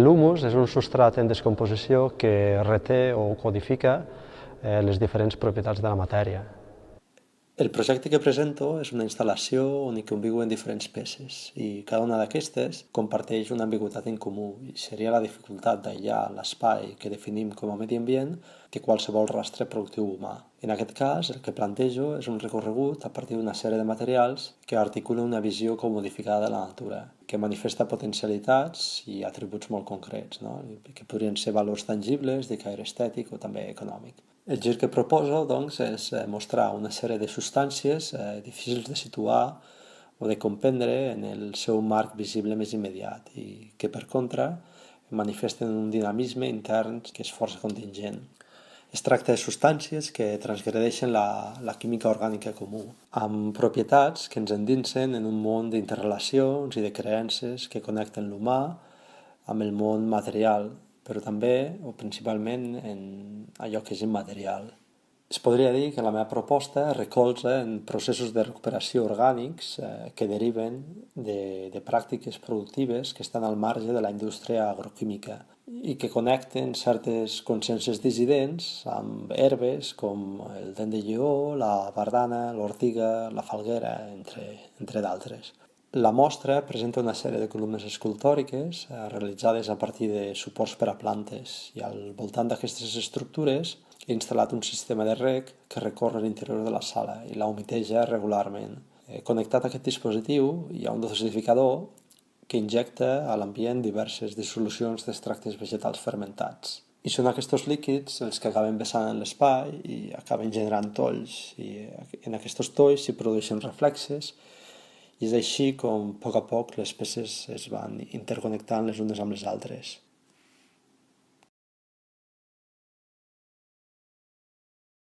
L'humus és un substrat en descomposició que reté o codifica les diferents propietats de la matèria. El projecte que presento és una instal·lació on hi conviuen diferents peces i cada una d'aquestes comparteix una ambigüitat en comú i seria la dificultat d'aïllar l'espai que definim com a medi ambient de qualsevol rastre productiu humà. En aquest cas, el que plantejo és un recorregut a partir d'una sèrie de materials que articulen una visió comodificada de la natura, que manifesta potencialitats i atributs molt concrets, no? Que podrien ser valors tangibles, de caire estètic o també econòmic. El gir que proposo, doncs, és mostrar una sèrie de substàncies difícils de situar o de comprendre en el seu marc visible més immediat i que, per contra, manifesten un dinamisme intern que és força contingent. Es tracta de substàncies que transgredeixen la química orgànica comú, amb propietats que ens endinsen en un món d'interrelacions i de creences que connecten l'humà amb el món material, però també, o principalment, en allò que és immaterial. Es podria dir que la meva proposta es recolza en processos de recuperació orgànics que deriven de pràctiques productives que estan al marge de la indústria agroquímica i que connecten certes consciències dissidents amb herbes com el dent de lleó, la bardana, l'ortiga, la falguera, entre d'altres. La mostra presenta una sèrie de columnes escultòriques realitzades a partir de suports per a plantes i al voltant d'aquestes estructures he instal·lat un sistema de reg que recorre l'interior de la sala i la humiteja regularment. Connectat a aquest dispositiu hi ha un dosificador que injecta a l'ambient diverses dissolucions d'extractes vegetals fermentats. I són aquests líquids els que acaben vessant en l'espai i acaben generant tolls i en aquests tolls s'hi produeixen reflexes i és així com a poc les peces es van interconnectant les unes amb les altres.